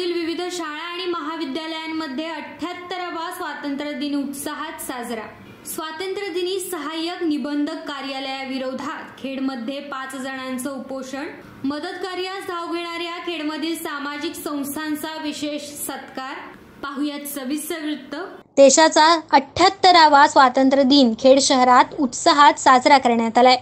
शहरातील विविध शाळा आणि महाविद्यालयांमध्ये 78वा स्वातंत्र्य दिन उत्साहात साजरा। स्वातंत्र्य दिनी सहाय्यक निबंधक कार्यालयाविरोधात खेडमध्ये 5 जणांचं उपोषण। मदत कार्यास धाव घेणाऱ्या खेडमधील सामाजिक संस्थांचा विशेष सत्कार। पाहुयात सविस्तर वृत्त। देशाचा 78वा स्वातंत्र्य दिन खेड शहरात उत्साहात साजरा करण्यात आलाय।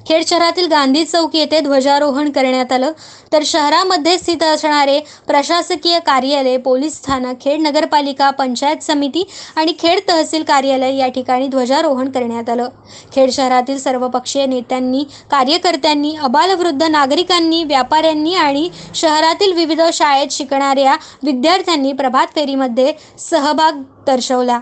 खेड शहरातील गांधी चौक येथे ध्वजारोहण करण्यात आलं, तर शहरामध्ये स्थित असणारे प्रशासकीय कार्यालय, पोलीस स्थानक, खेड नगरपालिका, पंचायत समिती आणि खेड तहसील कार्यालय या ठिकाणी ध्वजारोहण करण्यात आलं। खेड शहरातील सर्वपक्षीय नेत्यांनी, कार्यकर्त्यांनी, अबालवृद्ध नागरिकांनी, व्यापाऱ्यांनी आणि शहरातील विविध शाळेत शिकणाऱ्या विद्यार्थ्यांनी प्रभात फेरीमध्ये सहभाग दर्शवला।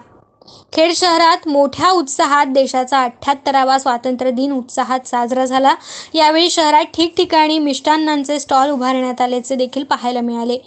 खेड शहरात मोठ्या उत्साहात देशाचा 78वा स्वातंत्र्य दिन उत्साहात साजरा झाला। यावेळी शहरात ठिकठिकाणी मिष्टान्नांचे स्टॉल उभारण्यात आल्याचे देखील पाहायला मिळाले।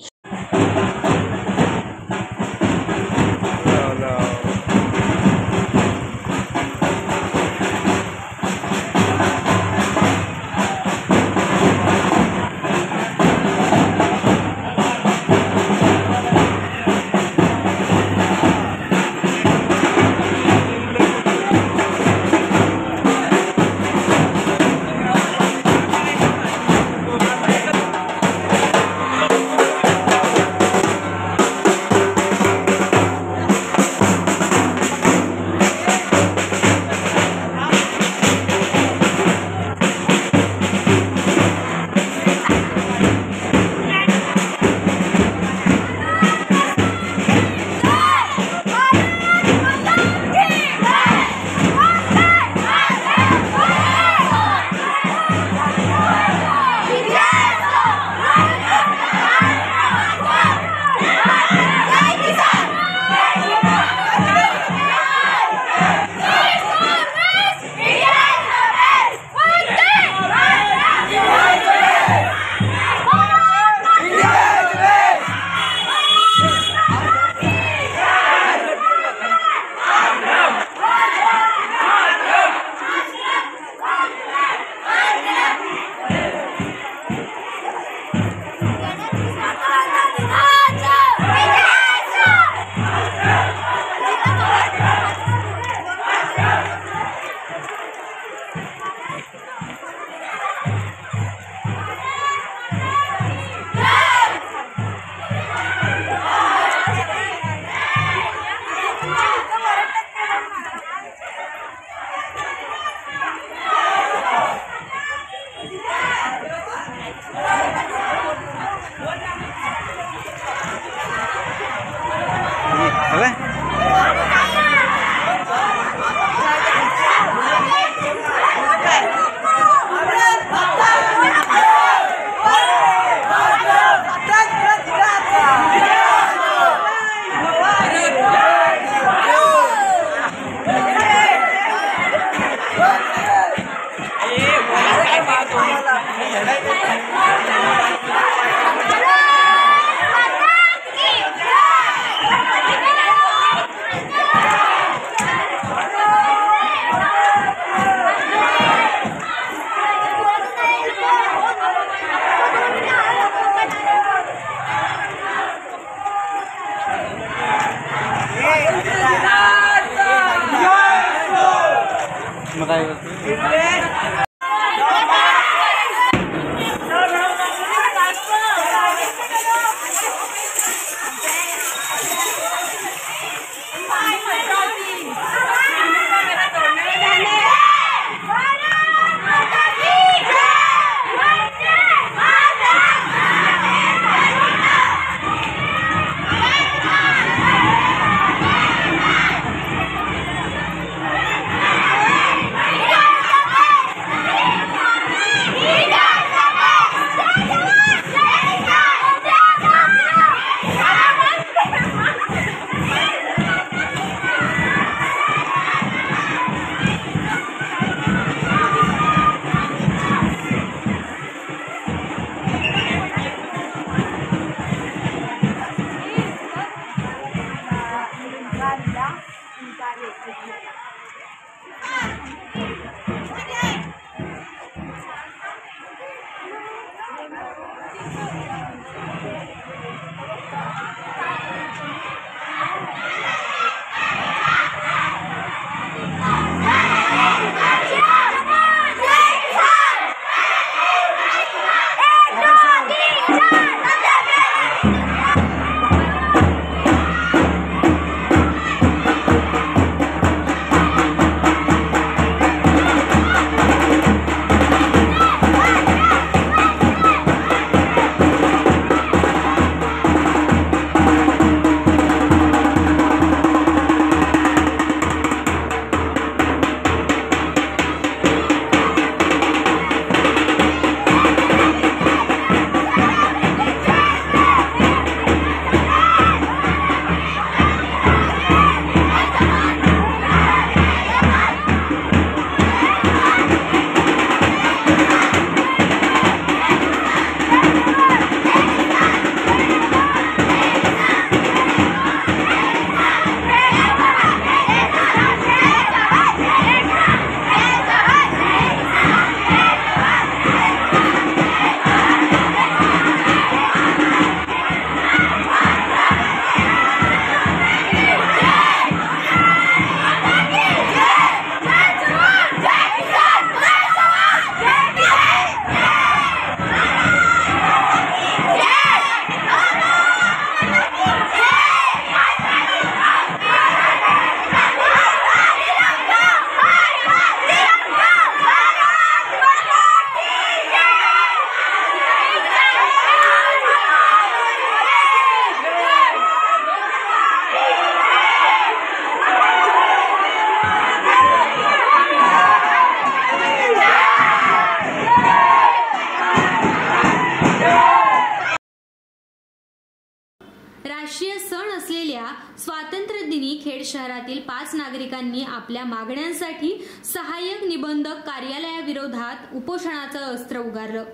राष्ट्रीय सण असलेल्या स्वातंत्र्य दिनी खेड शहरातील 5 नागरिकांनी आपल्या मागण्यांसाठी सहाय्यक निबंधक कार्यालयाविरोधात उपोषणाचं अस्त्र उगारलं।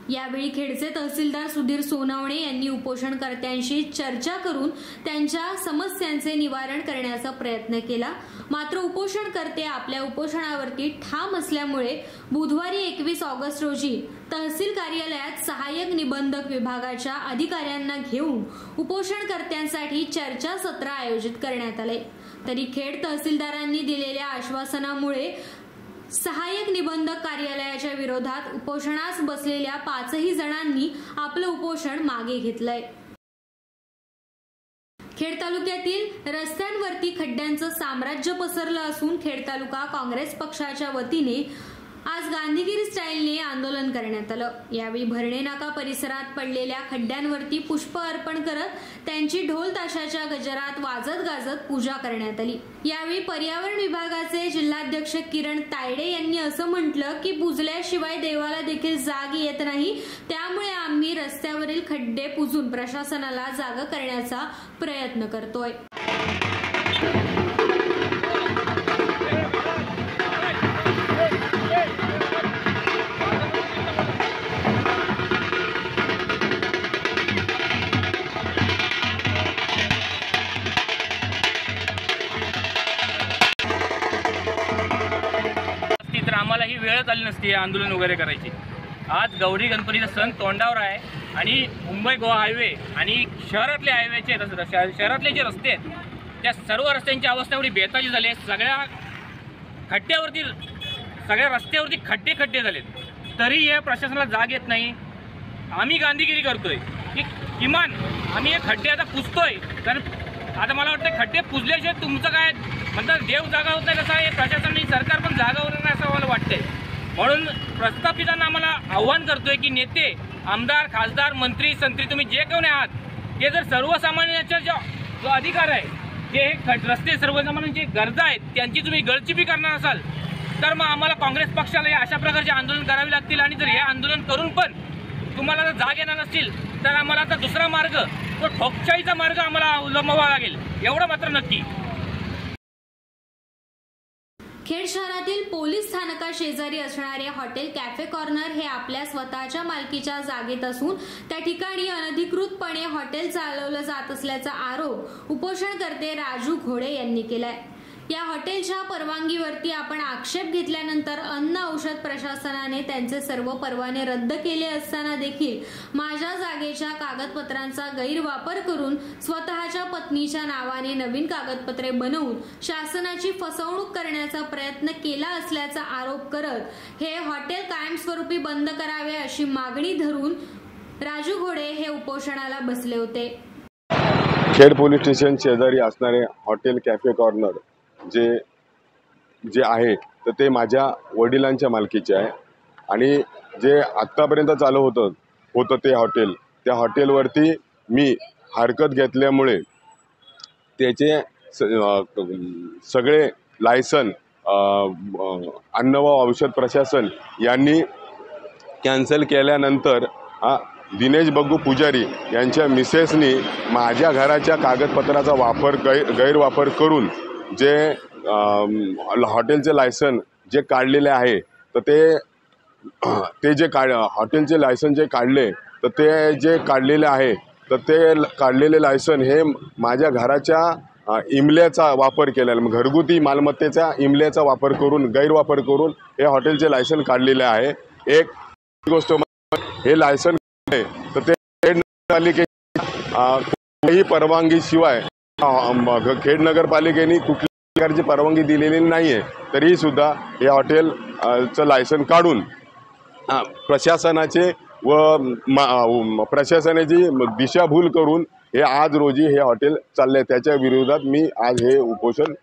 यावेळी खेडचे तहसीलदार सुधीर सोनवणे यांनी उपोषणकर्त्यांशी चर्चा करून त्यांच्या समस्यांचे निवारण करण्याचा प्रयत्न केला। मात्र उपोषणकर्ते आपल्या उपोषणावरती ठाम असल्यामुळे बुधवारी 21 ऑगस्ट रोजी तहसील कार्यालयात सहाय्यक निबंधक विभागाच्या अधिकाऱ्यांना घेऊन उपोषणकर्त्यांसाठी चर्चासत्र आयोजित करण्यात आले। तरी खेड तहसीलदारांनी दिलेल्या आश्वासनामुळे सहाय्यक निबंधक कार्यालयाच्या विरोधात उपोषणास बसलेल्या 5ही जणांनी आपलं उपोषण मागे घेतलंय। खेड तालुक्यातील रस्त्यांवरती खड्ड्यांचं साम्राज्य पसरलं असून खेड तालुका काँग्रेस पक्षाच्या वतीने आज गांधीगिरी स्टाईलने आंदोलन करण्यात आलं। यावेळी भरणे नाका परिसरात पडलेल्या खड्ड्यांवरती पुष्प अर्पण करत त्यांची ढोल ताशाच्या गजरात वाजत गाजत पूजा करण्यात आली। यावेळी पर्यावरण विभागाचे जिल्हाध्यक्ष किरण तायडे यांनी असं म्हटलं की पुजल्याशिवाय देवाला देखील जाग येत नाही, त्यामुळे आम्ही रस्त्यावरील खड्डे पुजून प्रशासनाला जागा करण्याचा प्रयत्न करतोय। तर आम्हाला ही वेळच आली नसती आंदोलन वगैरे करायची। आज गौरी गणपतीचा सण तोंडावर आहे आणि मुंबई गोवा हायवे आणि शहरातले हायवेचे शहरातले जे रस्ते आहेत त्या सर्व रस्त्यांची अवस्था एवढी बेताची झाली आहे। सगळ्या रस्त्यावरती खड्डे झालेत, तरी या प्रशासनाला जाग येत नाही। आम्ही गांधीगिरी करतोय की किमान आम्ही हे खड्डे आता पुजतोय, कारण आता मला वाटतं खड्डे पुजल्याशिवाय तुमचं काय म्हणतात देव जागा होत नाही, कसं आहे प्रशासन आणि सरकार पण जागा होत नाही असं मला वाटतंय। म्हणून प्रस्थापितांना आम्हाला आव्हान करतोय की नेते, आमदार, खासदार, मंत्री, संत्री तुम्ही जे कोणी आहात ते जर सर्वसामान्यांचा जो अधिकार आहे, जे रस्ते सर्वसामान्यांची गरजा आहेत त्यांची तुम्ही गळचिपी करणार असाल तर मग आम्हाला काँग्रेस पक्षाला अशा प्रकारचे आंदोलन करावे लागतील। आणि जर हे आंदोलन करून पण तुम्हाला जर जाग येणार नसतील तर आम्हाला आता दुसरा मार्ग, तो ठोकशाहीचा मार्ग आम्हाला अवलंबावा लागेल, एवढं मात्र नक्की। खेड शहरातील पोलीस स्थानका शेजारी असणारे हॉटेल कॅफे कॉर्नर हे आपल्या स्वतःच्या मालकीच्या जागेत असून त्या ठिकाणी अनधिकृतपणे हॉटेल चालवलं जात असल्याचा आरोप उपोषणकर्ते राजू घोडे यांनी केलाय। या हॉटेलच्या परवानगीवरती आपण आक्षेप घेतल्यानंतर अन्न औषध प्रशासनाने त्यांचे सर्व परवाने रद्द केले असताना देखील माझ्या जागेच्या कागदपत्रांचा गैरवापर करून स्वतःच्या पत्नीच्या नावाने नवीन कागदपत्रे बनवून शासनाची फसवणूक करण्याचा प्रयत्न केला असल्याचा आरोप करत हे हॉटेल कायमस्वरूपी बंद करावे अशी मागणी धरून राजू घोडे हे उपोषणाला बसले होते। खेड पोलीस स्टेशन शेजारी असणारे हॉटेल कॅफे कॉर्नर जे आहे तर ते माझ्या वडिलांच्या मालकीचे आहे आणि जे आत्तापर्यंत चालू होतं ते हॉटेल, त्या हॉटेलवरती मी हरकत घेतल्यामुळे त्याचे सगळे लायसन अन्न व औषध प्रशासन यांनी कॅन्सल केल्यानंतर दिनेश बग्गू पुजारी यांच्या मिसेसनी माझ्या घराच्या कागदपत्राचा गैरवापर करून जे हॉटेलचे लायसन जे काढलेले आहे तर ते जे हॉटेलचे लायसन जे काढले तर ते जे काढलेले आहे तर ते काढलेले लायसन हे माझ्या घराच्या इमल्याचा वापर केलेला, घरगुती मालमत्तेचा इमल्याचा वापर करून गैरवापर करून हे हॉटेलचे लायसन काढलेले आहे। एक गोष्ट हे लायसन तर ते खेड नगरपालिकेची परवानगीशिवाय खेड नगरपालिकेने कुठल्या प्रकारची परवानगी दिलेली नाही आहे, तरी सुद्धा हे हॉटेलचं लायसन काढून प्रशासनाचे व प्रशासनाची दिशाभूल करून हे आज रोजी हे हॉटेल चालले, त्याच्या विरोधात मी आज हे उपोषण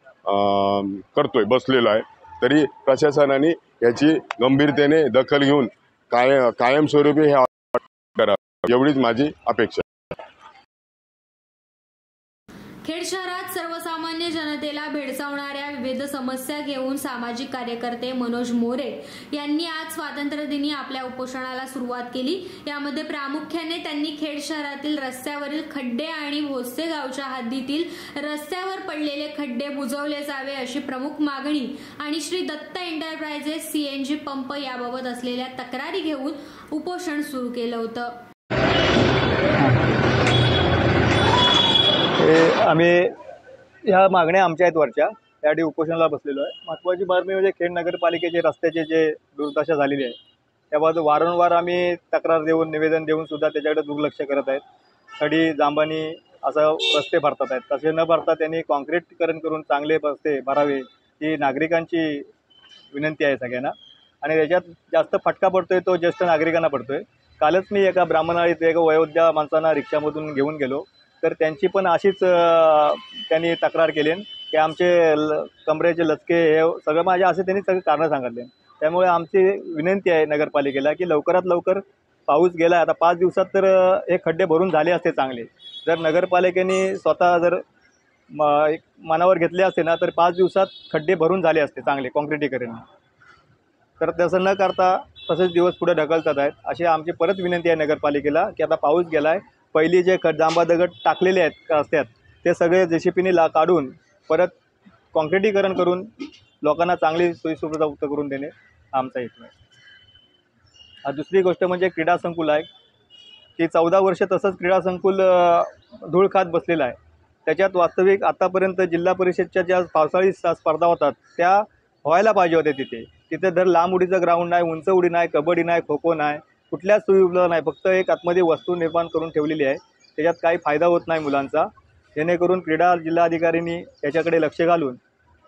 बसलेलो आहे। तरी प्रशासनाने याची गंभीरतेने दखल घेऊन कायमस्वरूपी हे हॉटेल करावे, एवढीच माझी अपेक्षा। खेड शहरात सर्वसामान्य जनतेला भेडसावणाऱ्या विविध समस्या घेऊन सामाजिक कार्यकर्ते मनोज मोरे यांनी आज स्वातंत्र्य दिनी आपल्या उपोषणाला सुरुवात केली। यामध्ये प्रामुख्याने त्यांनी खेड शहरातील रस्त्यावरील खड्डे आणि भोसे गावच्या हद्दीतील रस्त्यावर पडलेले खड्डे बुजवले जावे अशी प्रमुख मागणी आणि Shri Datta enterprises CNG pump याबाबत असलेल्या तक्रारी घेऊन उपोषण सुरू केलं होतं। आम्ही ह्या मागण्या आमच्या आहेत वरच्या त्यासाठी उपोषणाला बसलेलो आहे। महत्त्वाची बातमी म्हणजे खेड नगरपालिकेचे रस्त्याचे जे दुर्दशा झालेली आहे त्याबाबत वारंवार आम्ही तक्रार देऊन निवेदन देऊन सुद्धा त्याच्याकडे दुर्लक्ष करत आहेत। खडी जांभणी असं रस्ते भरतात आहेत, तसे न भरता त्यांनी कॉन्क्रीटीकरण करून चांगले रस्ते भरावे ही नागरिकांची विनंती आहे सगळ्यांना। आणि त्याच्यात जास्त फटका पडतोय तो ज्येष्ठ नागरिकांना पडतोय। कालच मी एका ब्राह्मणाळीत एका वयोवृद्ध माणसांना रिक्षामधून घेऊन गेलो तर त्यांची पण अशीच त्यांनी तक्रार केली की आमचे कमरेचे लचके हे सगळं माझ्या असे त्यांनी सगळे कारणं सांगितले। त्यामुळे आमची विनंती आहे नगरपालिकेला की लवकरात लवकर पाऊस गेला आता 5 दिवसात तर हे खड्डे भरून झाले असते चांगले। जर नगरपालिकेने स्वतः जर मनावर घेतले असते ना तर 5 दिवसात खड्डे भरून झाले असते चांगले कॉन्क्रीटीकरण। तर तसं न करता तसेच दिवस पुढे ढकलतात आहेत। अशी आमची परत विनंती आहे नगरपालिकेला की आता पाऊस गेला आहे, पहिली जे जांबा दगड टाकलेले आहेत रस्त्यात ते सगळे JCPने काढून परत कॉन्क्रीटीकरण करून लोकांना चांगली सोयीसुविधा उपलब्ध करून देणे आमचा हेतू आहे। दुसरी गोष्ट म्हणजे क्रीडा संकुल आहे की 14 वर्ष तसंच क्रीडा संकुल धूळ खात बसलेलं आहे। त्याच्यात वास्तविक आतापर्यंत जिल्हा परिषदच्या ज्या पावसाळी स्पर्धा होतात त्या व्हायला पाहिजे होते। तिथे जर लांब उडीचं ग्राउंड नाही, उंच उडी नाही, कबड्डी नाही, खो खो नाही, कुठल्याच सोयी उपलब्ध नाही, फक्त एक आतमध्ये वस्तू निर्माण करून ठेवलेली आहे। त्याच्यात काही फायदा होत नाही मुलांचा। जेणेकरून क्रीडा जिल्हाधिकाऱ्यांनी त्याच्याकडे लक्ष घालून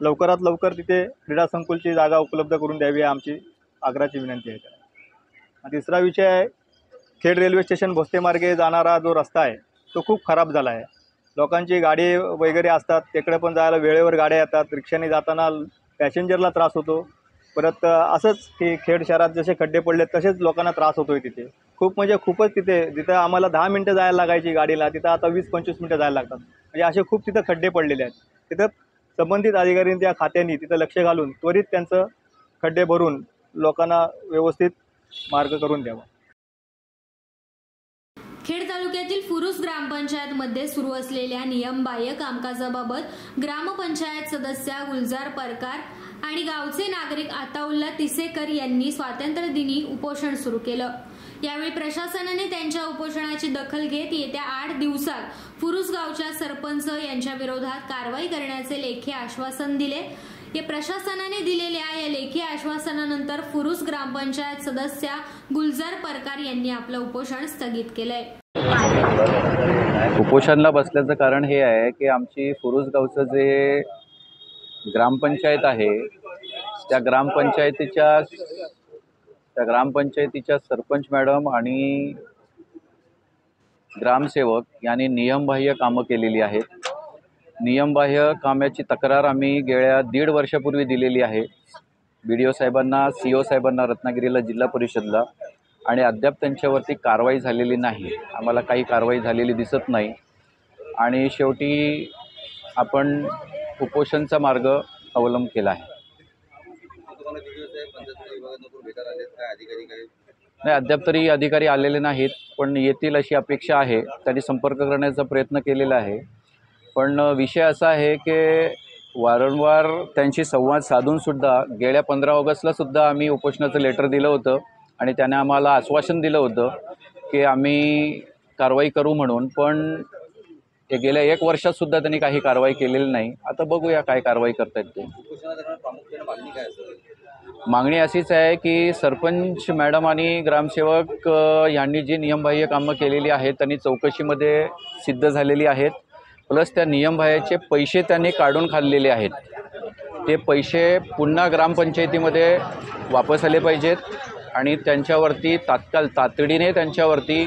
लवकरात लवकर तिथे क्रीडा संकुलची जागा उपलब्ध करून द्यावी आमची आग्रहाची विनंती आहे। तिसरा विषय आहे खेड रेल्वे स्टेशन भोसते मार्गे जाणारा जो रस्ता आहे तो खूप खराब झाला आहे। लोकांची गाडी वगैरे असतात तिकडे पण जायला वेळेवर गाड्या येतात, रिक्षाने जाताना पॅसेंजरला त्रास होतो। परत असंच की खेड शहरात जसे खड्डे पडले तसेच लोकांना त्रास होतोय तिथे खूप म्हणजे खूपच। जिथं आम्हाला 10 मिनटं जायला लागायची गाडीला तिथं आता 20-25 मिनटं जायला लागतात। म्हणजे असे खूप तिथं खड्डे पडलेले आहेत। तिथं संबंधित अधिकाऱ्यांनी त्या खात्यांनी तिथं लक्ष घालून त्वरित त्यांचं खड्डे भरून लोकांना व्यवस्थित मार्ग करून द्यावा। खेड तालुक्यातील फुरुस ग्रामपंचायतमध्ये सुरू असलेल्या नियमबाह्य कामकाजाबाबत ग्रामपंचायत सदस्या गुलजार परकार आणि गावचे नागरिक आताउल्ला तिसेकर यांनी स्वातंत्र्य दिनी उपोषण सुरू केलं। यावेळी प्रशासनाने त्यांच्या उपोषणाची दखल घेत येत्या 8 दिवसात फुरुस गावच्या सरपंच यांच्या विरोधात कारवाई करण्याचे लेखी आश्वासन दिले। या प्रशासनाने दिलेल्या या लेखी आश्वासनानंतर फुरुस ग्रामपंचायत सदस्या गुलजार परकार यांनी आपलं उपोषण स्थगित केलंय। उपोषणाला बसल्याचं कारण हे आहे की आमची फुरुस गावचं जे ग्रामपंचायत आहे त्या ग्रामपंचायतीच्या सरपंच मॅडम आणि ग्रामसेवक यांनी नियमबाह्य कामं केलेली आहेत। नियमबाह्य कामाची तक्रार आम्ही गेल्या 1.5 वर्षापूर्वी दिलेली आहे BDO साहेबांना, CO साहेबांना रत्नागिरीला, जिल्हा परिषदला, आणि अद्याप त्यांच्यावरती कारवाई झालेली नाही। आम्हाला काही कारवाई झालेली दिसत नाही आणि शेवटी आपण उपोषणचा मार्ग अवलंब केला आहे। नाही, अद्याप तरी अधिकारी आलेले नाहीत, पण येतील अशी अपेक्षा आहे। त्यांनी संपर्क करण्याचा प्रयत्न केलेला आहे, पण विषय असा आहे की वारंवार त्यांची संवाद साधून सुद्धा गेल्या 15 ऑगस्टला सुद्धा आम्ही उपोषणाचं लेटर दिलं होतं आणि त्याने आम्हाला आश्वासन दिलं होतं की आम्ही कारवाई करू म्हणून, पण गेल्या 1 वर्षात सुद्धा त्यांनी काही कारवाई केलेली नाही। आता बघूया काय कारवाई करतायत ते। मागणी अशीच आहे की सरपंच मॅडम आणि ग्रामसेवक यांनी जी नियमबाह्य कामं केलेली आहेत त्यांनी चौकशीमध्ये सिद्ध झालेली आहेत, प्लस त्या नियमबाह्याचे पैसे त्यांनी काढून खाल्लेले आहेत। ते पैसे पुन्हा ग्रामपंचायतीमध्ये वापस आले पाहिजेत आणि त्यांच्यावरती तातडीने त्यांच्यावरती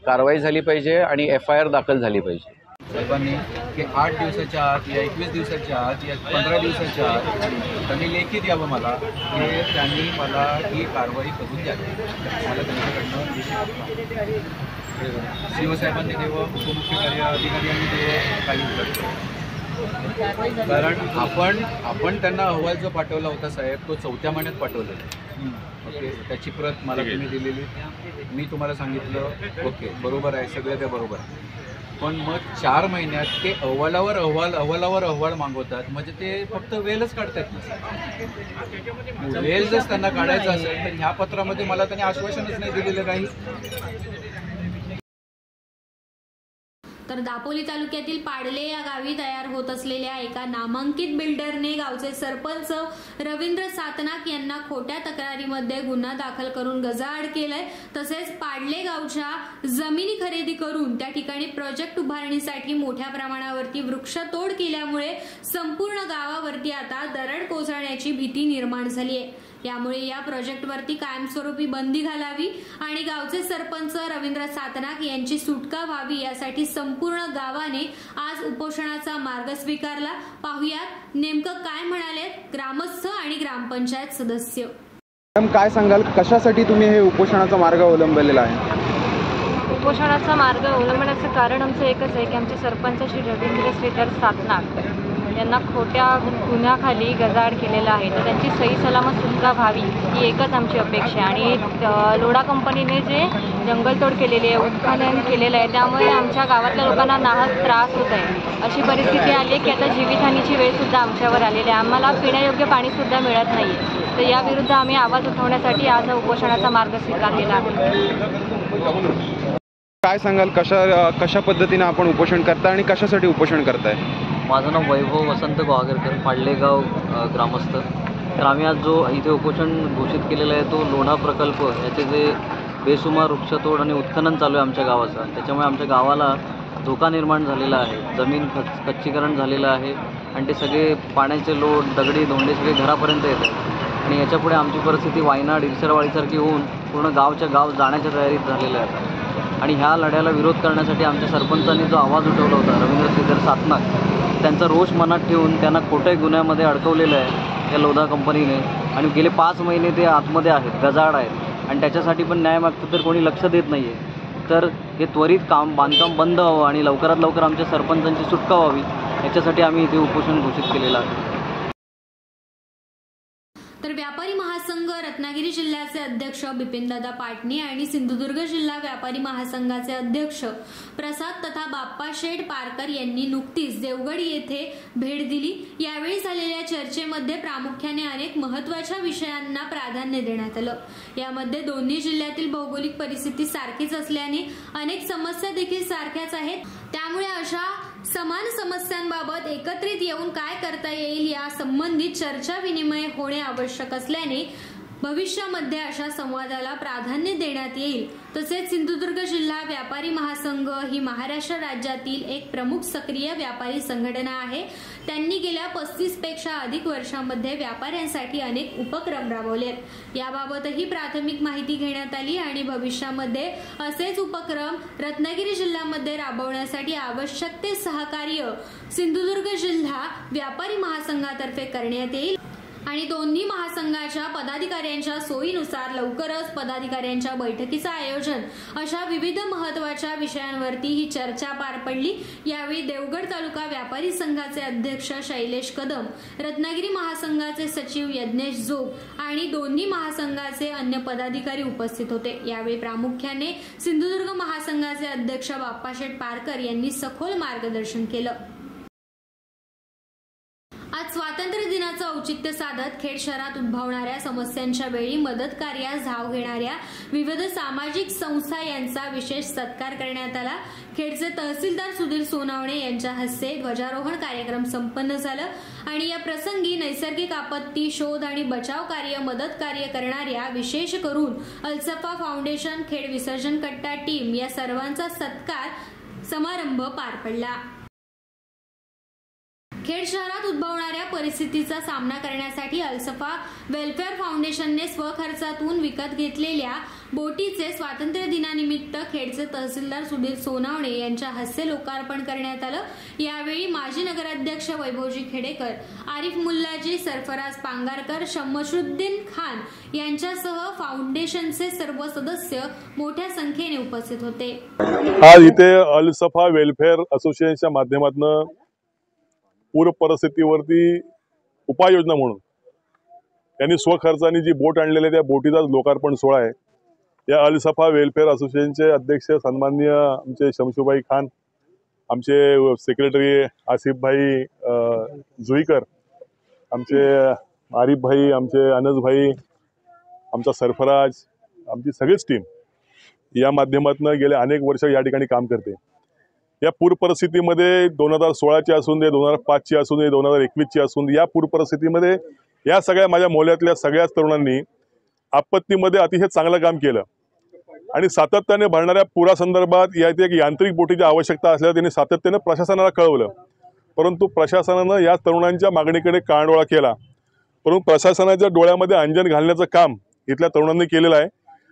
कारवाई झाली पाहिजे आणि FIR दाखल झाली पाहिजे। साहेबांनी की 8 दिवसाच्या आत या 21 दिवसाच्या आत या 15 दिवसाच्या आत त्यांनी लेखी द्यावं मला की त्यांनी मला ही कारवाई करून द्यावी। मला त्यांच्याकडनं CO साहेबांनी द्यावं, उपमुख्य कार्य अधिकारी यांनी द्यावं, काही कारण आपण त्यांना अहवाल जो पाठवला होता साहेब तो 4थ्या महिन्यात पाठवलेला. ओके, त्याची प्रत मला तुम्ही दिलेली, मी तुम्हाला सांगितलं ओके बरोबर आहे, सगळं ते बरोबर आहे. पण मग 4 महिन्यात ते अहवालावर अहवाल मागवतात, म्हणजे ते फक्त वेलच काढतात ना. वेल जर त्यांना काढायचं असेल तर ह्या पत्रामध्ये मला त्यांनी आश्वासनच नाही दिलेलं काही. तर दापोली तालुक्यातील पाडले या गावी तयार होत असलेल्या एका नामांकित बिल्डरने गावचे सरपंच रवींद्र सातनाक यांना खोट्या तक्रारीमध्ये गुन्हा दाखल करून गजाआड केलाय. तसेच पाडले गावच्या जमिनी खरेदी करून त्या ठिकाणी प्रोजेक्ट उभारणीसाठी मोठ्या प्रमाणावरती वृक्षतोड केल्यामुळे संपूर्ण गावावरती आता दरड कोसळण्याची भीती निर्माण झाली आहे. यामुळे या प्रोजेक्टवरती कायमस्वरूपी बंदी घालावी आणि गावचे सरपंच रवींद्र सातनाक यांची सुटका व्हावी यासाठी संपूर्ण गावाने आज उपोषणाचा मार्ग स्वीकारला. पाहुयात नेमकं काय म्हणाले ग्रामस्थ आणि ग्रामपंचायत सदस्य. मॅडम, काय सांगाल, कशासाठी तुम्ही हे उपोषणाचा मार्ग अवलंबलेला आहे? उपोषणाचा मार्ग अवलंबण्याचं कारण आमचं एकच आहे की आमचे सरपंच श्री रवींद्र श्रीधर सातनाक यांना खोट्या गुन्ह्याखाली गजाआड केलेला आहे. तर त्यांची सही सलामत सुटका व्हावी ही एकच आमची अपेक्षा आहे. आणि लोढा कंपनीने जे जंगलतोड केलेली आहे, उत्खनन केलेलं आहे, त्यामुळे आमच्या गावातल्या लोकांना नाहक त्रास होत आहे. अशी परिस्थिती आली की आता जीवितहानीची वेळसुद्धा आमच्यावर आलेली आहे. आम्हाला पिण्यायोग्य पाणीसुद्धा मिळत नाही. तर याविरुद्ध आम्ही आवाज उठवण्यासाठी आज हा उपोषणाचा मार्ग स्वीकारलेला आहे. काय सांगाल, कशा पद्धतीने आपण उपोषण करता आणि कशासाठी उपोषण करताय? माझं नाव वैभव वसंत गोवागरकर, पाडलेगाव ग्रामस्थ. तर आम्ही आज जो इथे उपोषण घोषित केलेलं आहे तो लोढा प्रकल्प याचे जे बेसुमार वृक्षतोड आणि उत्खनन चालू आहे आमच्या गावाचा, त्याच्यामुळे आमच्या गावाला धोका निर्माण झालेला आहे. जमीन कच्चीकरण झालेलं आहे आणि ते सगळे पाण्याचे लोट, दगडी धोंडे सगळे घरापर्यंत येत आहेत. आणि याच्यापुढे आमची परिस्थिती वायनाड, इरसरवाडीसारखी होऊन पूर्ण गावच्या गाव जाण्याच्या तयारीत झालेल्या आहेत. आणि ह्या लढ्याला विरोध करण्यासाठी आमच्या सरपंचांनी जो आवाज उठवला होता रवींद्र श्रीधर सातनाक, त्यांचा रोष मनात ठेवून त्यांना खोट्या गुन्ह्यामध्ये अडकवलेलं आहे त्या लोढा कंपनीने. आणि गेले 5 महिने ते आतमध्ये आहेत, गजाआड आहेत. आणि त्याच्यासाठी पण न्याय मागतं तर कोणी लक्ष देत नाही आहे. तर हे त्वरित बांधकाम बंद व्हावं आणि लवकरात लवकर आमच्या सरपंचांची सुटका व्हावी याच्यासाठी आम्ही इथे उपोषण घोषित केलेलं आहे. तर व्यापारी महासंघ रत्नागिरी जिल्ह्याचे अध्यक्ष बिपिनदादा पाटणी आणि सिंधुदुर्ग जिल्हा व्यापारी महासंघाचे अध्यक्ष प्रसाद तथा बाप्पा शेठ पारकर यांनी नुकतीच देवगड येथे भेट दिली. यावेळी झालेल्या चर्चेमध्ये प्रामुख्याने अनेक महत्त्वाच्या विषयांना प्राधान्य देण्यात आलं. यामध्ये दोन्ही जिल्ह्यातील भौगोलिक परिस्थिती सारखीच असल्याने अनेक समस्या देखील सारख्याच आहेत. त्यामुळे अशा समान समस्यांबाबत एकत्रित येऊन काय करता येईल या संबंधित चर्चा विनिमय होणे आवश्यक असल्याने भविष्यामध्ये अशा संवादाला प्राधान्य देण्यात येईल. तसेच सिंधुदुर्ग जिल्हा व्यापारी महासंघ ही महाराष्ट्र राज्यातील एक प्रमुख सक्रिय व्यापारी संघटना आहे. त्यांनी गेल्या 35 पेक्षा अधिक वर्षांमध्ये व्यापाऱ्यांसाठी अनेक उपक्रम राबवले. याबाबतही प्राथमिक माहिती घेण्यात आली आणि भविष्यामध्ये असेच उपक्रम रत्नागिरी जिल्ह्यामध्ये राबवण्यासाठी आवश्यक ते सहकार्य सिंधुदुर्ग जिल्हा व्यापारी महासंघातर्फे करण्यात येईल. आणि दोन्ही महासंघाच्या पदाधिकाऱ्यांच्या सोयीनुसार लवकरच पदाधिकाऱ्यांच्या बैठकीचं आयोजन अशा विविध महत्त्वाच्या विषयांवरती ही चर्चा पार पडली. यावेळी देवगड तालुका व्यापारी संघाचे अध्यक्ष शैलेश कदम, रत्नागिरी महासंघाचे सचिव यज्ञेश जोग आणि दोन्ही महासंघाचे अन्य पदाधिकारी उपस्थित होते. यावेळी प्रामुख्याने सिंधुदुर्ग महासंघाचे अध्यक्ष बाप्पाशेठ पारकर यांनी सखोल मार्गदर्शन केलं. आज स्वातंत्र्य दिनाचं औचित्य साधत खेड शहरात उद्भवणाऱ्या समस्यांच्या वेळी मदत कार्यास धाव घेणाऱ्या विविध सामाजिक संस्था यांचा विशेष सत्कार करण्यात आला. खेडचे तहसीलदार सुधीर सोनावणे यांच्या हस्ते ध्वजारोहण कार्यक्रम संपन्न झालं आणि या प्रसंगी नैसर्गिक आपत्ती शोध आणि बचाव कार्य मदत कार्य करणाऱ्या विशेष करून अलसफा फाउंडेशन, खेड विसर्जन कट्टा टीम या सर्वांचा सत्कार समारंभ पार पडला. खेड शहरात उद्भवणाऱ्या परिस्थितीचा सामना करण्यासाठी अलसफा वेलफेअर फाउंडेशनने स्वखर्चातून विकत घेतलेल्या बोटीचे स्वातंत्र्य दिनानिमित्त खेडचे तहसीलदार सुधीर सोनावणे यांच्या हस्ते लोकार्पण करण्यात आलं. यावेळी माजी नगराध्यक्ष वैभवजी खेडेकर, आरिफ मुल्लाजी, सरफराज पांगारकर, शमशुद्दीन खान यांच्यासह फाउंडेशनचे सर्व सदस्य मोठ्या संख्येने उपस्थित होते. आज इथे अलसफा वेलफेअर असोसिएशनच्या माध्यमातून पूर परिस्थितीवरती उपाययोजना म्हणून त्यांनी स्वखर्चाने जी बोट आणलेली आहे त्या बोटीचा लोकार्पण सोहळा आहे। या अल सफा वेलफेअर असोसिएशनचे अध्यक्ष सन्माननीय आमचे शमशूभाई खान, आमचे सेक्रेटरी आसिफ भाई जुईकर, आमचे आरिफ भाई, आमचे अनस भाई, आमचा सरफराज, आमची सगळीच टीम या माध्यमातून गेले अनेक वर्ष या ठिकाणी काम करते। या पूर परिस्थितीमध्ये 2016ची असून दे, 2005ची असून दे, 2021ची असून दे, या पूर परिस्थितीमध्ये या सगळ्या माझ्या मोहल्ल्यातल्या सगळ्याच तरुणांनी आपत्तीमध्ये अतिशय चांगलं काम केलं आणि सातत्याने भरणाऱ्या पुरासंदर्भात यात एक यांत्रिक बोटीची आवश्यकता असल्याने त्यांनी सातत्याने प्रशासनाला कळवलं, परंतु प्रशासनानं या तरुणांच्या मागणीकडे कानडोळा केला। परंतु प्रशासनाच्या डोळ्यामध्ये अंजन घालण्याचं काम इथल्या तरुणांनी केलेलं आहे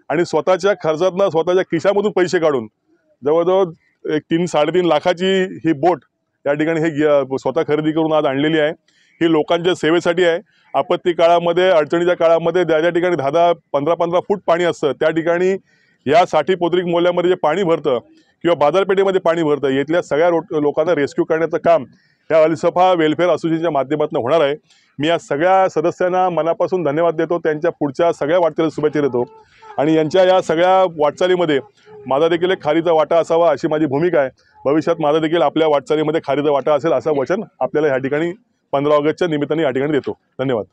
आणि स्वतःच्या खर्चातनं स्वतःच्या खिशामधून पैसे काढून जवळजवळ 3-3.5 लाखाची ही बोट या ठिकाणी हे स्वतः खरेदी करून आज आणलेली आहे। ही लोकांच्या सेवेसाठी आहे। आपत्ती काळामध्ये, अडचणीच्या काळामध्ये ज्या ठिकाणी 10-10, 15-15 फूट पाणी असतं त्या ठिकाणी या 60 पौद्रिक मोहल्ल्यामध्ये जे पाणी भरतं किंवा बाजारपेठेमध्ये पाणी भरतं, इथल्या सगळ्या लोकांना रेस्क्यू करण्याचं काम या अल सफा वेलफेअर असोसिएशनच्या माध्यमातून होणार आहे। मी या सगळ्या सदस्यांना मनापासून धन्यवाद देतो, त्यांच्या पुढच्या सगळ्या वाटचालीला शुभेच्छा देतो आणि यांच्या या सगळ्या वाटचालीमध्ये माझा देखील एक खारीचा वाटा असावा अशी माझी भूमिका आहे। भविष्यात माझा देखील आपल्या वाटचालीमध्ये खारीचा वाटा असेल असं वचन आपल्याला या ठिकाणी 15 ऑगस्टच्या निमित्ताने या ठिकाणी देतो। धन्यवाद।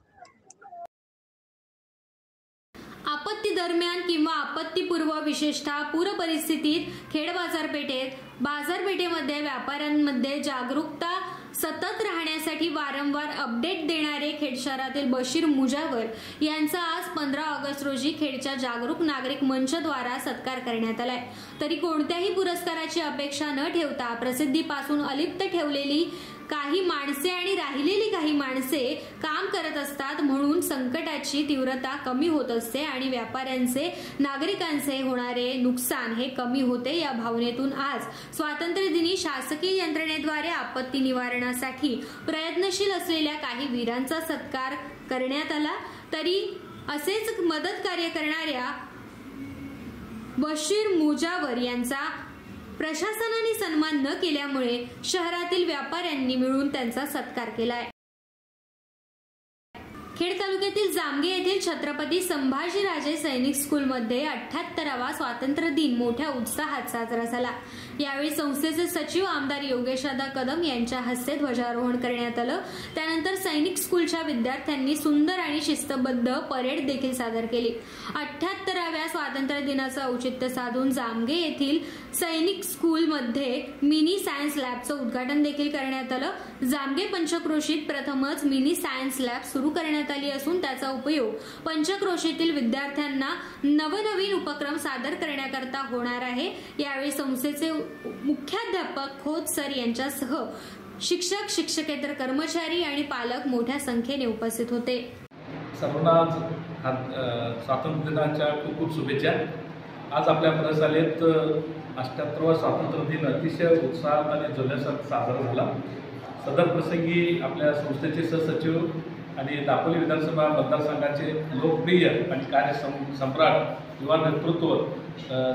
आपत्ती दरम्यान किंवा आपत्तीपूर्व विशेषतः पूर परिस्थितीत खेड बाजारपेठेमध्ये व्यापाऱ्यांमध्ये जागरूकता सतत राहण्यासाठी वारंवार अपडेट देणारे खेड शहरातील बशीर मुजावर यांचा आज 15 ऑगस्ट रोजी खेडच्या जागरूक नागरिक मंचद्वारा सत्कार करण्यात आलाय। तरी कोणत्याही पुरस्काराची अपेक्षा न ठेवता प्रसिद्धीपासून अलिप्त ठेवलेली काही माणसे आणि राहिलेली काही माणसे काम करत असतात, म्हणून संकटाची तीव्रता कमी होत असते आणि व्यापाऱ्यांचे, नागरिकांचे होणारे नुकसान हे कमी होते। या भावनेतून आज स्वातंत्र्य दिनी शासकीय यंत्रणेद्वारे आपत्ती निवारणासाठी प्रयत्नशील असलेल्या काही वीरांचा सत्कार करण्यात आला। तरी असेच मदत कार्य करणाऱ्या बशीर मुजावर यांचा प्रशासनाने सन्मान न केल्यामुळे शहरातील व्यापाऱ्यांनी मिळून त्यांचा सत्कार केलाय। खेड तालुक्यातील जामगे येथील छत्रपती संभाजीराजे सैनिक स्कूलमध्ये 78वा स्वातंत्र्य दिन मोठ्या उत्साहात साजरा झाला। यावेळी संस्थेचे सचिव आमदार योगेशदादा कदम यांच्या हस्ते ध्वजारोहण करण्यात आलं। त्यानंतर सैनिक स्कूलच्या विद्यार्थ्यांनी सुंदर आणि शिस्तबद्ध परेड देखील सादर केली। 78व्या स्वातंत्र्य दिनाचं औचित्य साधून जामगे येथील सैनिक स्कूलमध्ये मिनी सायन्स लॅबचं उद्घाटन देखील करण्यात आलं। जामगे पंचक्रोशीत प्रथमच मिनी सायन्स लॅब सुरू करण्यात आली असून त्याचा उपयोग पंचक्रोशीतील विद्यार्थ्यांना नवनवीन उपक्रम सादर करण्याकरता होणार आहे। यावेळी संस्थेचे मुख्याध्यापक खोत सर यांच्यासह शिक्षक, शिक्षकेतर कर्मचारी आणि पालक मोठ्या संख्येने उपस्थित होते। सर्वांना स्वातंत्र्य दिनाच्या खूप खूप शुभेच्छा। आज आपल्या प्रशालेत 78वा स्वातंत्र्य दिन अतिशय उत्साहात आणि जल्लोषात साजरा झाला। सदर प्रसंगी आपल्या संस्थेचे सहसचिव आणि दापोली विधानसभा मतदारसंघाचे लोकप्रिय आणि कार्यसम्राट युवा नेतृत्व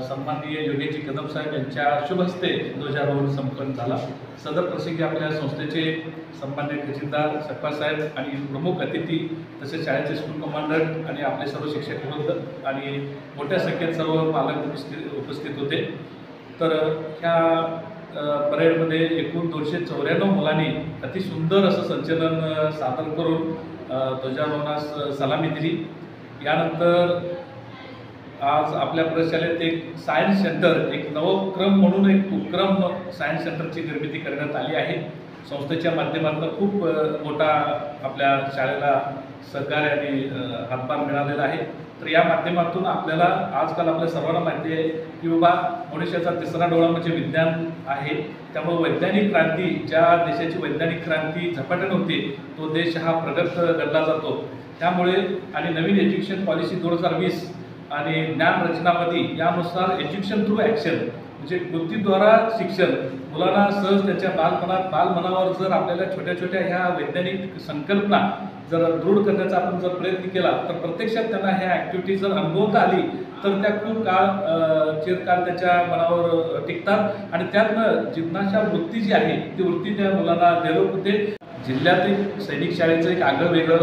सन्माननीय योगेशजी कदम साहेब यांच्या शुभ हस्ते ध्वजारोहण संपन्न झाला। सदर प्रसंगी आपल्या संस्थेचे सन्माननीय खजिनदार सकपाल साहेब आणि प्रमुख अतिथी तसेच शाळेचे स्कूल कमांडंट आणि आपले सर्व शिक्षक वृंद आणि मोठ्या संख्येत सर्व पालक उपस्थित होते। तर ह्या परेडमध्ये एकूण 294 मुलांनी अतिसुंदर असं संचलन सादर करून ध्वजारोहणास सलामी दिली। यानंतर आज आपल्या प्रशालेत एक सायन्स सेंटर, एक नवक्रम म्हणून एक उपक्रम सायन्स सेंटरची निर्मिती करण्यात आली आहे। संस्थेच्या माध्यमातून खूप मोठा आपल्या शाळेला सहकार्य आणि हातभार मिळालेला आहे। तर या माध्यमातून आपल्याला आजकाल आपल्या सर्वांना माहिती आहे की बाबा मनुष्याचा तिसरा डोळा म्हणजे विज्ञान आहे। त्यामुळे वैज्ञानिक क्रांती, ज्या देशाची वैज्ञानिक क्रांती झपाट्याने होते तो देश हा प्रगत गणला जातो। त्यामुळे आणि नवीन एज्युकेशन पॉलिसी 2020 आणि ज्ञान रचनामध्ये यानुसार एज्युकेशन थ्रू ॲक्शन म्हणजे कृतीद्वारा शिक्षण, मुलांना सहज त्याच्या बालमनावर जर आपल्याला छोट्या छोट्या ह्या वैज्ञानिक संकल्पना जर दृढ करण्याचा आपण जर प्रयत्न केला तर प्रत्यक्षात त्यांना ह्या ॲक्टिव्हिटी जर अनुभवता आली तर त्या खूप चिरकाल त्याच्या मनावर टिकतात आणि त्यातनं जिज्ञासा वृत्ती जी आहे ती वृत्ती त्या मुलांना डेव्हलप होते। जिल्ह्यातील सैनिक शाळेचं एक आगळं वेगळं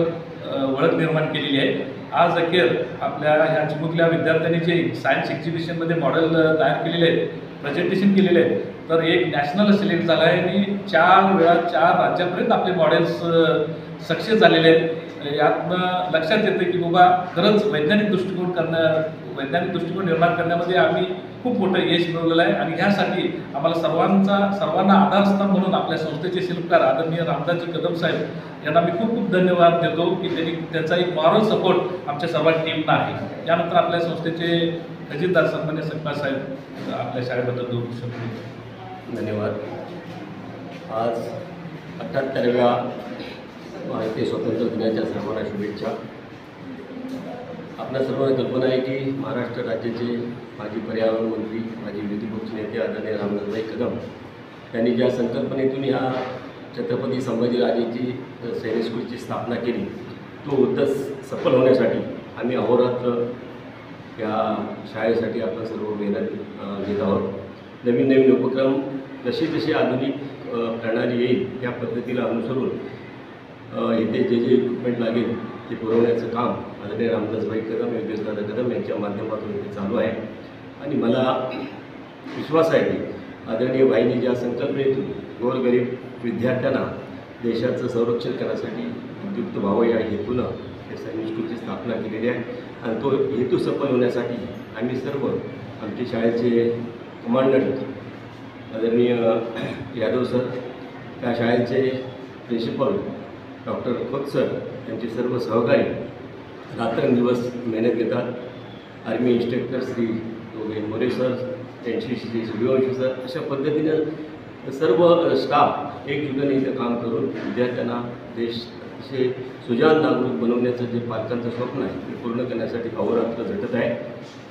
ओळख निर्माण केलेली आहे. आज अखेर आपल्या ह्या चिमुकल्या विद्यार्थ्यांनी जे सायन्स एक्झिबिशनमध्ये मॉडेल तयार केलेले आहेत, प्रेझेंटेशन केलेले आहेत, तर एक नॅशनल सिलेक्ट झाला आहे आणि 4 वेळा 4 राज्यापर्यंत आपले मॉडेल्स सक्सेस झालेले आहेत. यातनं लक्षात येतं की बाबा खरंच वैज्ञानिक दृष्टिकोन निर्माण करण्यामध्ये आम्ही खूप मोठं यश मिळवलेलं आहे. आणि ह्यासाठी आम्हाला सर्वांना आधारस्तंभ म्हणून आपल्या संस्थेचे शिल्पकार आदरणीय रामदासजी कदम साहेब यांना मी खूप दधन्यवाद देतो की त्यांचा एक मॉरल सपोर्ट आमच्या सर्व टीमना आहे. यानंतर आपल्या संस्थेचे खजिनदार सन्मान्य सकपाळ साहेब आपल्या शाळेबद्दल 2 शब्द. धन्यवाद. आज 78व्या भारतीय स्वातंत्र्य दिनाच्या सर्वांना शुभेच्छा. आपल्या सर्वांना कल्पना आहे की महाराष्ट्र राज्याचे माजी पर्यावरण मंत्री, माजी विरोधी पक्ष नेते आदरणीय रामदासभाई कदम यांनी ज्या संकल्पनेतून ह्या छत्रपती संभाजीराजेची सैनिक स्कूलची स्थापना केली, तो उद्देश सफल होण्यासाठी आम्ही अहोरात्र या शाळेसाठी आपण सर्व मेहनत घेत आहोत. नवीन उपक्रम जसे आधुनिक प्रणाली येईल त्या पद्धतीला अनुसरून इथे जे इक्विपमेंट लागेल ते पुरवण्याचं काम आदरणीय रामदासभाई कदम, योगेशदादा कदम यांच्या माध्यमातून इथे चालू आहे. आणि मला विश्वास आहे की आदरणीय भाईंनी ज्या संकल्पनेतून गोरगरीब विद्यार्थ्यांना देशाचं संरक्षण करण्यासाठी उद्युक्त व्हावं या हेतूनं हे सैनिक स्कूलची स्थापना केलेली आहे. आणि तो हेतू सफल होण्यासाठी आम्ही सर्व आमच्या शाळेचे कमांडंट आदरणीय यादव सर, त्या शाळेचे प्रिन्सिपल डॉक्टर खोत सर, त्यांचे सर्व सहकारी रात्रंदिवस मेहनत घेतात. Army instructor Shri More sir, त्यांची श्री सूर्यवंशी सर, अशा पद्धतीनं सर्व स्टाफ एकजुटीने इथं काम करून विद्यार्थ्यांना देश अतिशय सुजाण नागरिक बनवण्याचं जे पालकांचं स्वप्न आहे ते पूर्ण करण्यासाठी अहोरात्र झटत आहे.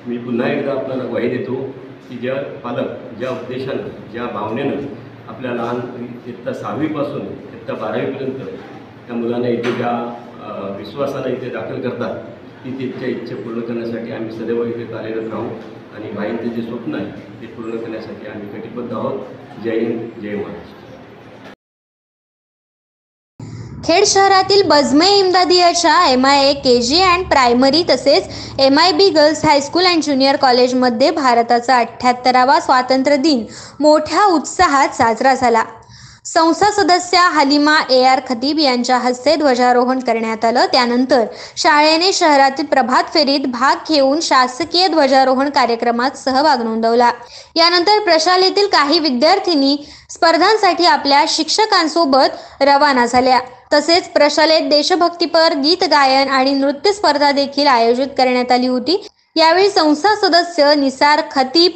मी पुन्हा एकदा आपल्याला ग्वाही देतो की ज्या पालक ज्या उद्देशानं, ज्या भावनेनं आपल्या लहान इयत्ता 6वीपासून इयत्ता 12वीपर्यंत त्या मुलांना इथे ज्या विश्वासानं इथे दाखल करतात, ती त्यांच्या इच्छा पूर्ण करण्यासाठी आम्ही सदैव इथे कार्यरत राहू. आणि भाईंचे जे स्वप्न आहे ते पूर्ण करण्यासाठी आम्ही कटिबद्ध आहोत. जय हिंद, जय महाराष्ट्र. खेड शहरातील बजमे इम्दादियाच्या MIA KG अँड प्रायमरी तसेच MIB girls high school and junior कॉलेजमध्ये भारताचा 78वा स्वातंत्र्य दिन मोठ्या उत्साहात साजरा झाला. संस्था सदस्य हलिमा AR खतीब यांच्या हस्ते ध्वजारोहण करण्यात आलं. त्यानंतर शाळेने शहरातील प्रभात फेरीत भाग घेऊन शासकीय ध्वजारोहण कार्यक्रमात सहभाग नोंदवला. यानंतर प्रशालेतील काही विद्यार्थिनी स्पर्धांसाठी आपल्या शिक्षकांसोबत रवाना झाल्या. तसेच प्रशालेत देशभक्तीपर गीत गायन आणि नृत्य स्पर्धा देखील आयोजित करण्यात आली होती. यावेळी संस्था सदस्य निसार खतीब,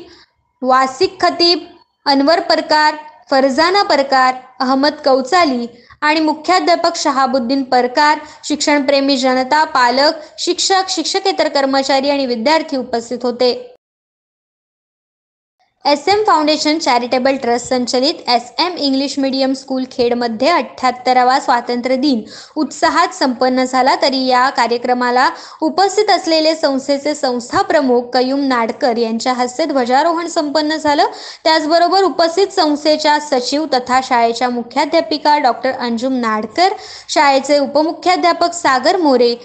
वासिक खतीब, अनवर परकार, फरजाना परकार, अहमद कौचाली आणि मुख्याध्यापक शहाबुद्दीन परकार, शिक्षणप्रेमी जनता, पालक, शिक्षक, शिक्षकेतर कर्मचारी आणि विद्यार्थी उपस्थित होते. SM फाउंडेशन चॅरिटेबल ट्रस्ट संचलित SM इंग्लिश मीडियम स्कूल खेडमध्ये 78वा स्वातंत्र्य दिन उत्साहात संपन्न झाला. तरी या कार्यक्रमाला उपस्थित असलेले संस्थेचे संस्था प्रमुख कयूम नाडकर यांच्या हस्ते ध्वजारोहण संपन्न झालं. त्याचबरोबर उपस्थित संस्थेच्या सचिव तथा शाळेच्या मुख्याध्यापिका डॉक्टर अंजुम नाडकर, शाळेचे उपमुख्याध्यापक सागर मोरे,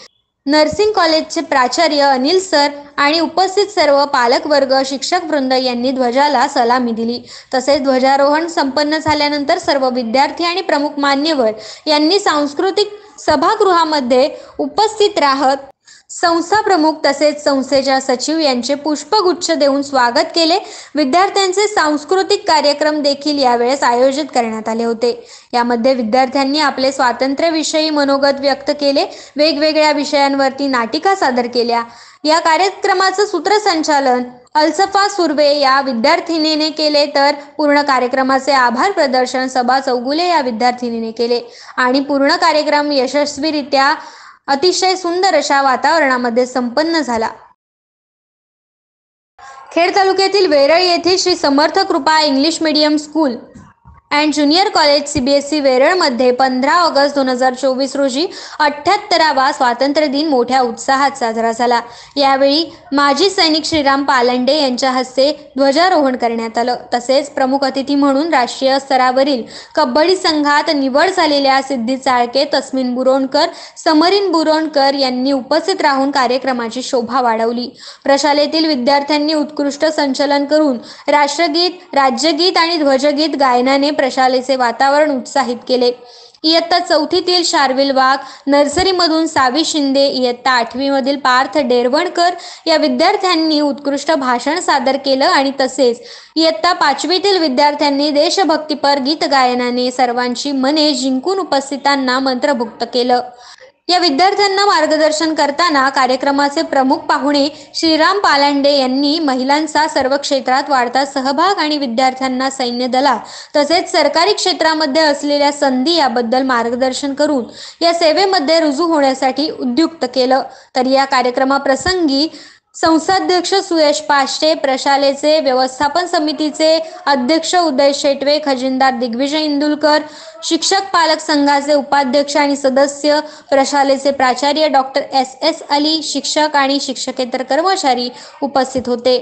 नर्सिंग कॉलेजचे प्राचार्य अनिल सर आणि उपस्थित सर्व पालकवर्ग, शिक्षक वृंद यांनी ध्वजाला सलामी दिली. तसेच ध्वजारोहण संपन्न झाल्यानंतर सर्व विद्यार्थी आणि प्रमुख मान्यवर यांनी सांस्कृतिक सभागृहामध्ये उपस्थित राहत संस्था प्रमुख तसेच संस्थेच्या सचिव यांचे पुष्पगुच्छ देऊन स्वागत केले. विद्यार्थ्यांचे सांस्कृतिक कार्यक्रम देखील यावेळेस आयोजित करण्यात आले होते. यामध्ये विद्यार्थ्यांनी आपले स्वातंत्र्याविषयी मनोगत व्यक्त केले. वेगवेगळ्या विषयांवरती नाटिका सादर केल्या. या कार्यक्रमाचं सूत्रसंचालन अलसफा सुर्वे या विद्यार्थिनीने केले, तर पूर्ण कार्यक्रमाचे आभार प्रदर्शन सबा चौगुले या विद्यार्थिनीने केले. आणि पूर्ण कार्यक्रम यशस्वीरित्या अतिशय सुंदर अशा वातावरणामध्ये संपन्न झाला. खेड तालुक्यातील वेरळ येथील श्री समर्थ कृपा English medium school and junior college CBSE वेरळमध्ये 15 August 2024 रोजी 78वा स्वातंत्र्य दिन मोठ्या उत्साहात साजरा झाला। यावेळी माजी सैनिक श्रीराम पालंडे यांच्या हस्ते ध्वजारोहण करण्यात आलं। तसेच प्रमुख अतिथी म्हणून राष्ट्रीय स्तरावरील कबड्डी संघात निवड झालेल्या सिद्धी चाळके, तस्मिन बुरोणकर, समरीन बुरोणकर यांनी उपस्थित राहून कार्यक्रमाची शोभा वाढवली। प्रशालेतील विद्यार्थ्यांनी उत्कृष्ट संचलन करून राष्ट्रगीत, राज्यगीत आणि ध्वजगीत गायनाने प्रशालेचे वातावरण उत्साहित केले। इयत्ता 4थीतील शार्विल वाघ, नर्सरीमधून सावी शिंदे, इयत्ता 8वीमधील पार्थ डेरवणकर या विद्यार्थ्यांनी उत्कृष्ट भाषण सादर केलं आणि तसेच इयत्ता 5वीतील विद्यार्थ्यांनी देशभक्तीपर गीत गायनाने सर्वांची मने जिंकून उपस्थितांना मंत्रमुग्ध केलं। या विद्यार्थ्यांना मार्गदर्शन करताना कार्यक्रमाचे प्रमुख पाहुणे श्रीराम पालांडे यांनी महिलांचा सर्व क्षेत्रात वाढता सहभाग आणि विद्यार्थ्यांना सैन्य दलात तसेच सरकारी क्षेत्रामध्ये असलेल्या संधी याबद्दल मार्गदर्शन करून या सेवेमध्ये रुजू होण्यासाठी उद्युक्त केलं। तर या कार्यक्रमाप्रसंगी संस्थाध्यक्ष सुयश पाष्टे, प्रशालेचे व्यवस्थापन समितीचे अध्यक्ष उदय शेटवे, खजिनदार दिग्विजय इंदुलकर, शिक्षक पालक संघाचे उपाध्यक्ष आणि सदस्य, प्रशालेचे प्राचार्य डॉक्टर SS अली, शिक्षक आणि शिक्षकेतर कर्मचारी उपस्थित होते।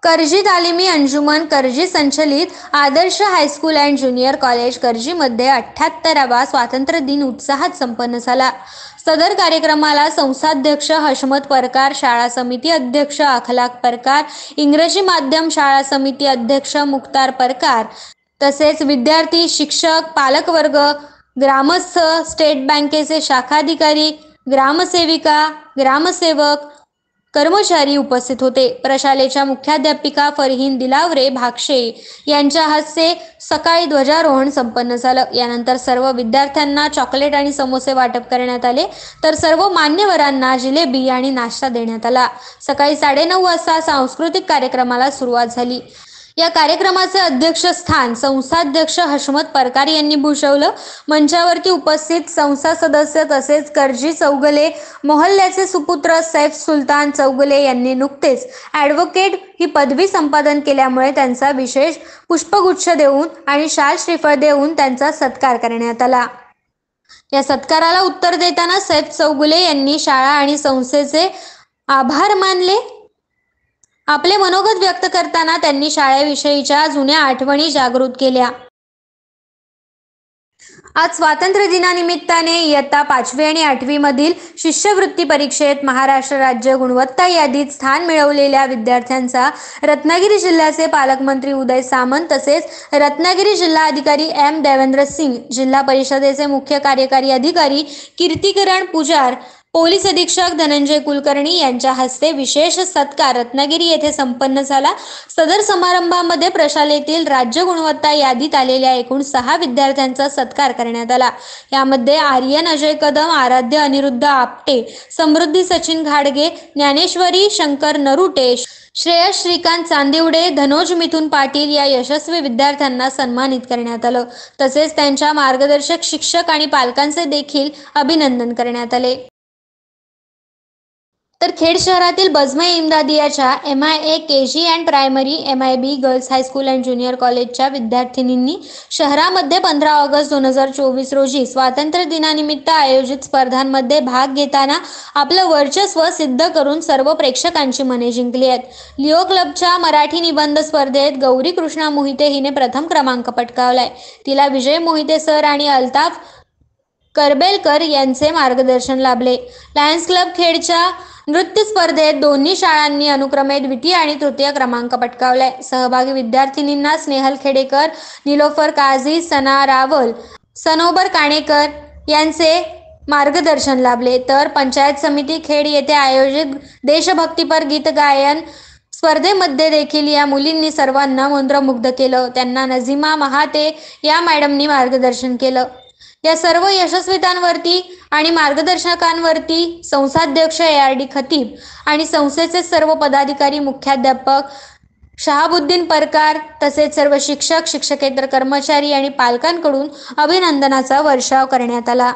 करजी तालिमी अंजुमन करजी संचलित आदर्श हायस्कूल अँड ज्युनियर कॉलेज करजीमध्ये 78वा स्वातंत्र्य दिन उत्साहात संपन्न झाला। सदर कार्यक्रमाला संस्थाध्यक्ष हशमत परकार, शाळा समिती अध्यक्ष अखलाक परकार, इंग्रजी माध्यम शाळा समिती अध्यक्ष मुख्तार परकार तसेच विद्यार्थी, शिक्षक, पालकवर्ग, ग्रामस्थ, स्टेट बँकेचे शाखाधिकारी, ग्रामसेविका, ग्रामसेवक, कर्मचारी उपस्थित होते। प्रशालेच्या मुख्याध्यापिका फरहीन दिलावरे भाक्षे यांच्या हस्ते सकाळी ध्वजारोहण संपन्न झालं। यानंतर सर्व विद्यार्थ्यांना चॉकलेट आणि समोसे वाटप करण्यात आले, तर सर्व मान्यवरांना जिलेबी आणि नाश्ता देण्यात आला। सकाळी 9:30 वाजता सांस्कृतिक कार्यक्रमाला सुरुवात झाली। या कार्यक्रमाचे अध्यक्षस्थान संस्थाध्यक्ष हशमत परकार यांनी भूषवलं। मंचावरती उपस्थित संस्था सदस्य तसेच करजी चौगले मोहल्ल्याचे सुपुत्र सैफ सुलतान चौगले यांनी नुकतेच ॲडव्होकेट ही पदवी संपादन केल्यामुळे त्यांचा विशेष पुष्पगुच्छ देऊन आणि शाल श्रीफळ देऊन त्यांचा सत्कार करण्यात आला। या सत्काराला उत्तर देताना सैफ चौगले यांनी शाळा आणि संस्थेचे आभार मानले। आपले मनोगत व्यक्त करताना त्यांनी शाळेविषयीच्या जुन्या आठवणी जागृत केल्या। आज स्वातंत्र्य दिनानिमित्ताने इयत्ता 5वी आणि 8वी मधील शिष्यवृत्ती परीक्षेत महाराष्ट्र राज्य गुणवत्ता यादीत स्थान मिळवलेल्या विद्यार्थ्यांचा रत्नागिरी जिल्ह्याचे पालकमंत्री उदय सामंत तसेच रत्नागिरी जिल्हाधिकारी M देवेंद्र सिंग, जिल्हा परिषदेचे मुख्य कार्यकारी अधिकारी कीर्तिकरण पुजार, पोलीस अधीक्षक धनंजय कुलकर्णी यांच्या हस्ते विशेष सत्कार रत्नागिरी येथे संपन्न झाला। सदर समारंभामध्ये प्रशालेतील राज्य गुणवत्ता यादीत आलेल्या एकूण 6 विद्यार्थ्यांचा सत्कार करण्यात आला। यामध्ये आर्यन अजय कदम, आराध्य अनिरुद्ध आपटे, समृद्धी सचिन घाडगे, ज्ञानेश्वरी शंकर नरुटे, श्रेयस श्रीकांत चांदिवडे, धनोज मिथुन पाटील या यशस्वी विद्यार्थ्यांना सन्मानित करण्यात आलं। तसेच त्यांच्या मार्गदर्शक शिक्षक आणि पालकांचे देखील अभिनंदन करण्यात आले। तर खेड शहरातील बजमय इम्दादियाच्या MIA KG and primary, MIB girls high school and junior कॉलेजच्या विद्यार्थिनींनी शहरामध्ये 15 ऑगस्ट 2024 रोजी स्वातंत्र्य दिनानिमित्त आयोजित स्पर्धांमध्ये भाग घेताना आपलं वर्चस्व सिद्ध करून सर्व प्रेक्षकांची मने जिंकली आहेत। लिओ क्लबच्या मराठी निबंध स्पर्धेत गौरी कृष्णा मोहिते हिने प्रथम क्रमांक पटकावलाय। तिला विजय मोहिते सर आणि अल्ताफ करबेलकर यांचे मार्गदर्शन लाभले। लायन्स क्लब खेडच्या नृत्य स्पर्धेत दोन्ही शाळांनी अनुक्रमे द्वितीय आणि तृतीय क्रमांक पटकावलाय। सहभागी विद्यार्थिनींना स्नेहल खेडेकर, निलोफर काझी, सना रावल, सनोबर काणेकर यांचे मार्गदर्शन लाभले। तर पंचायत समिती खेड येथे आयोजित देशभक्तीपर गीत गायन स्पर्धेमध्ये देखील या मुलींनी सर्वांना मंत्रमुग्ध केलं। त्यांना नझीमा महाते या मॅडमनी मार्गदर्शन केलं। या सर्व यशस्वीतांवरती आणि मार्गदर्शकांवरती संस्थाध्यक्ष ARD खतीब आणि संस्थेचे सर्व पदाधिकारी, मुख्याध्यापक शहाबुद्दीन परकार तसेच सर्व शिक्षक, शिक्षकेतर कर्मचारी आणि पालकांकडून अभिनंदनाचा वर्षाव करण्यात आला।